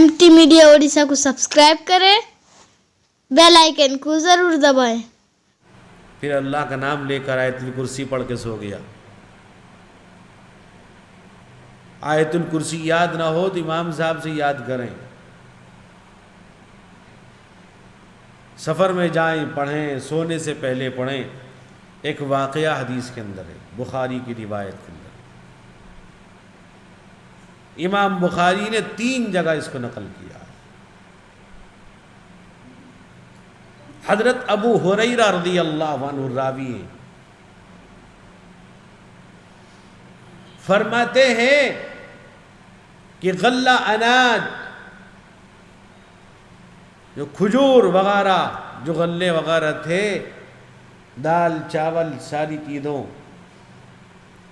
MT media Odisha को subscribe करें, bell icon को ज़रूर दबाएं। फिर अल्लाह का नाम लेकर आयतुल कुर्सी पढ़ के सो गया। आयतुल कुर्सी याद ना हो तो इमाम साहब से याद करें। सफ़र में जाएं पढ़ें, सोने से पहले पढ़ें। एक वाक़या हदीस के अंदर है, बुखारी की रिवायत के अंदर। इमाम बुखारी ने 3 जगह इसको नकल किया। हज़रत अबू हुरैरा रज़ियल्लाहु अन्हु रावी हैं, फरमाते हैं कि गल्ला अनाज, जो खजूर वगैरह, जो गल्ले वगैरह थे, दाल चावल सारी चीज़ों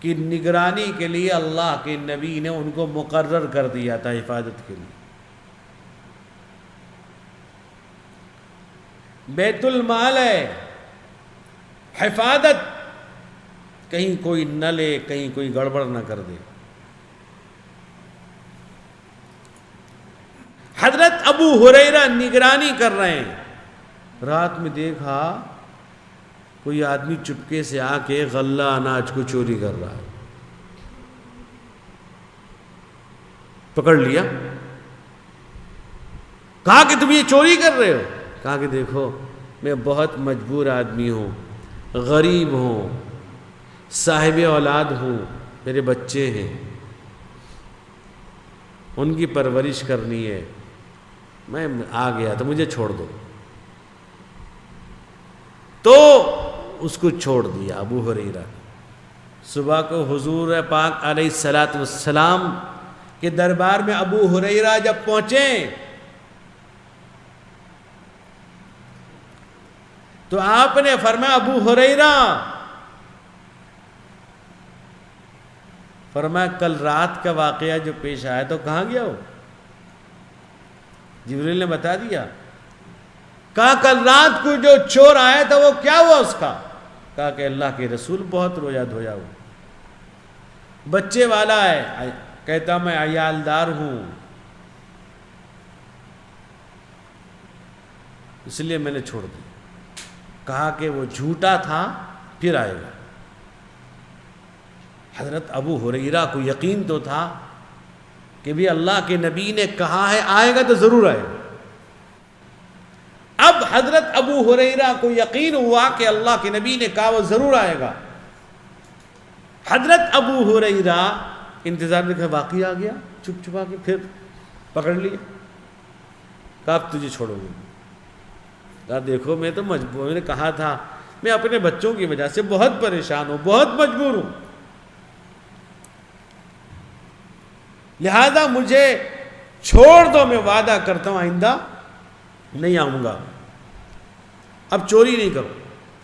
की निगरानी के लिए अल्लाह के नबी ने उनको मुकर्रर कर दिया था हिफाजत के लिए। बैतुल माल है, हिफाजत, कहीं कोई न ले, कहीं कोई गड़बड़ न कर दे। हजरत अबू हुरैरा निगरानी कर रहे हैं। रात में देखा कोई आदमी चुपके से आके गल्ला अनाज को चोरी कर रहा है। पकड़ लिया, कहा कि तुम ये चोरी कर रहे हो। कहा कि देखो मैं बहुत मजबूर आदमी हूँ, गरीब हूँ, साहिब औलाद हूँ, मेरे बच्चे हैं, उनकी परवरिश करनी है, मैं आ गया तो मुझे छोड़ दो। तो उसको छोड़ दिया अबू हुरैरा। सुबह को हुजूर पाक अलैहिस्सलातु वस्सलाम के दरबार में अबू हुरैरा जब पहुंचे तो आपने फरमाया, अबू हुरैरा, फरमाया कल रात का वाकया जो पेश आया तो कहाँ गया हो? जिब्रील ने बता दिया। कहा कल रात को जो चोर आया था वो क्या हुआ उसका? कहा कि अल्लाह के रसूल बहुत रोया धोया हुआ, बच्चे वाला है, कहता मैं अयालदार हूं, इसलिए मैंने छोड़ दिया। कहा कि वो झूठा था, फिर आएगा। हजरत अबू हुरैरा को यकीन तो था कि भी अल्लाह के नबी ने कहा है आएगा तो जरूर आएगा। अब हजरत अबू हुरैरा को यकीन हुआ कि अल्लाह के नबी ने कहा वो जरूर आएगा। हजरत अबू हुरैरा इंतजार में, वाकई आ गया, चुप छुपा के फिर पकड़ लिया। कहा अब तुझे छोड़ोगे? कहा देखो मैं तो मजबूर, मैंने कहा था मैं अपने बच्चों की वजह से बहुत परेशान हूं, बहुत मजबूर हूं, लिहाजा मुझे छोड़ दो, मैं वादा करता हूं आइंदा नहीं आऊंगा, अब चोरी नहीं करो,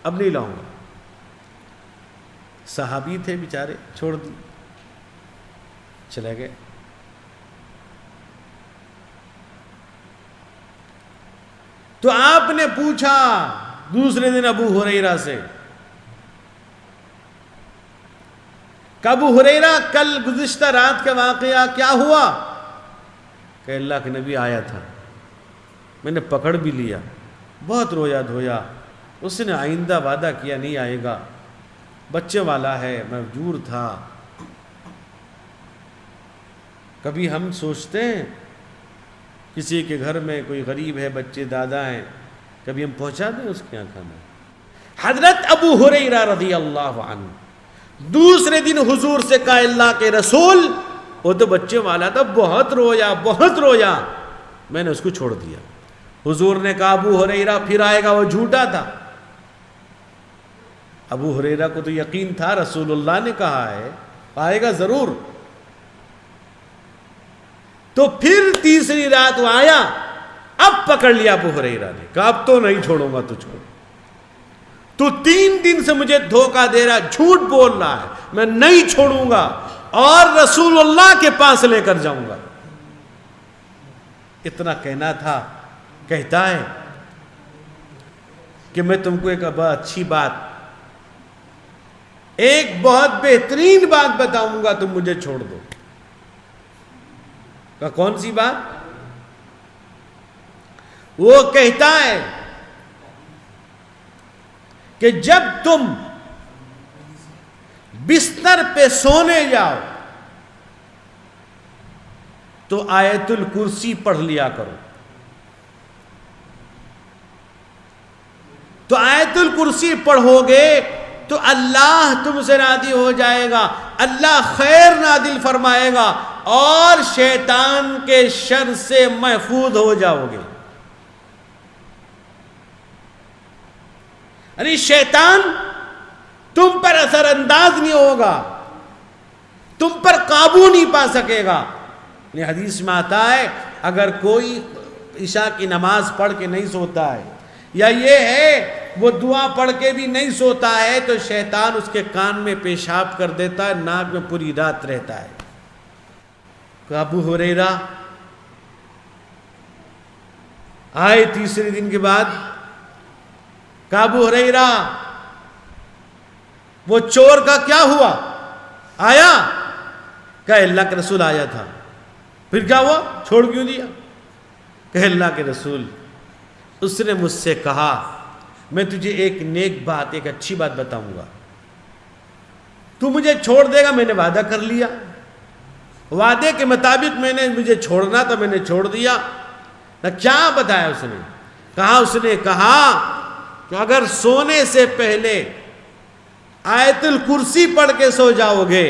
अब नहीं लाऊंगा। सहाबी थे बेचारे, छोड़ दी, चले गए। तो आपने पूछा दूसरे दिन अबू हुरैरा से, अबू हुरैरा कल गुज़िश्ता रात का वाक़या क्या हुआ? कि अल्लाह के नबी आया था, मैंने पकड़ भी लिया, बहुत रोया धोया, उसने आइंदा वादा किया नहीं आएगा, बच्चे वाला है, मजबूर था। कभी हम सोचते हैं किसी के घर में कोई गरीब है, बच्चे दादा हैं, कभी हम पहुंचा दें उसके यहाँ खाना? हजरत अबू हुरैरा रज़ियल्लाहु अन्हु दूसरे दिन हुजूर से कहा, अल्लाह के रसूल वो तो बच्चे वाला था, बहुत रोया बहुत रोया, मैंने उसको छोड़ दिया। हुजूर ने कहा अबू हुरैरा फिर आएगा, वो झूठा था। अबू हुरैरा को तो यकीन था, रसूलुल्लाह ने कहा है आएगा जरूर। तो फिर तीसरी रात वो आया, अब पकड़ लिया अबू हुरैरा ने, कहा अब तो नहीं छोड़ूंगा तुझको, तू 3 दिन से मुझे धोखा दे रहा, झूठ बोल रहा है, मैं नहीं छोड़ूंगा और रसूलुल्लाह के पास लेकर जाऊंगा। इतना कहना था। कहता है कि मैं तुमको एक अच्छी बात, एक बहुत बेहतरीन बात बताऊंगा, तुम मुझे छोड़ दो। कहा कौन सी बात? وہ کہتا ہے کہ جب تم بستر پہ سونے جاؤ تو آیت الکرسی پڑھ لیا کرو. تو آیت الکرسی پڑھو گے تو اللہ تم سے راضی ہو جائے گا, اللہ خیر نازل فرمائے گا اور شیطان کے شر سے محفوظ ہو جاؤ گے. یعنی شیطان تم پر اثر انداز نہیں ہوگا, تم پر قابو نہیں پا سکے گا. یہ حدیث میں آتا ہے اگر کوئی عشاء کی نماز پڑھ کے نہیں سوتا ہے یا یہ ہے وہ دعا پڑھ کے بھی نہیں سوتا ہے تو شیطان اس کے کان میں پیشاب کر دیتا ہے, ناک میں پوری رات رہتا ہے. ابو ہریرہ آئے تیسرے دن کے بعد, ابو ہریرہ وہ چور کا کیا ہوا؟ آیا کہ اللہ کے رسول آیا تھا. پھر کیا ہوا؟ چھوڑ کیوں دیا؟ کہ اللہ کے رسول اس نے مجھ سے کہا میں تجھے ایک نیک بات, ایک اچھی بات بتاؤں گا, تو مجھے چھوڑ دے گا. میں نے وعدہ کر لیا, وعدے کے مطابق میں نے مجھے چھوڑنا تھا, میں نے چھوڑ دیا. کیا بتایا اس نے؟ اس نے کہا کہ اگر سونے سے پہلے آیت الکرسی پڑھ کے سو جاؤ گے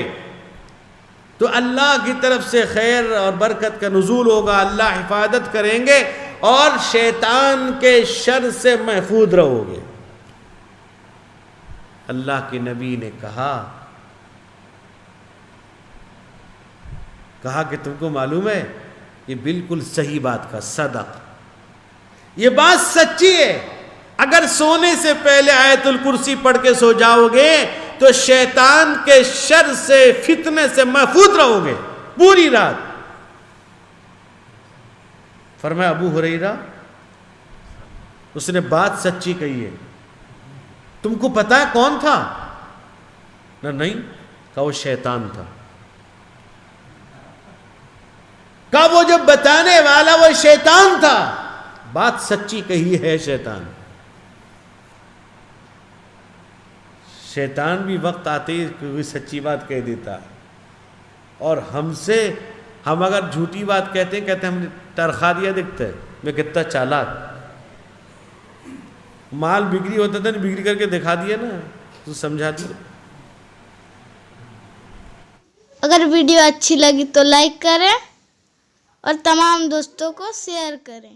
تو اللہ کی طرف سے خیر اور برکت کا نزول ہوگا, اللہ حفاظت کریں گے اور شیطان کے شر سے محفوظ رہو گے. اللہ کے نبی نے کہا کہ تم کو معلوم ہے یہ بالکل صحیح بات کا صدق, یہ بات سچی ہے. اگر سونے سے پہلے آیت الکرسی پڑھ کے سو جاؤ گے تو شیطان کے شر سے, فتنے سے محفوظ رہو گے پوری رات. فرمایا ابو ہریرہ اس نے بات سچی کہی ہے. تم کو پتا ہے کون تھا؟ نہیں. کہا وہ شیطان تھا. کہا وہ جو بتانے والا وہ شیطان تھا. بات سچی کہی ہے شیطان. شیطان بھی وقت آتے ہی کوئی سچی بات کہہ دیتا, اور ہم اگر جھوٹی بات کہتے ہیں ہم نے ترخا دیا دکھتا ہے میں کتنا چالاک. مال بگڑی ہوتا تھا, بگڑی کر کے دکھا دیا نا تو سمجھا دیا. اگر ویڈیو اچھی لگی تو لائک کریں اور تمام دوستوں کو شیئر کریں.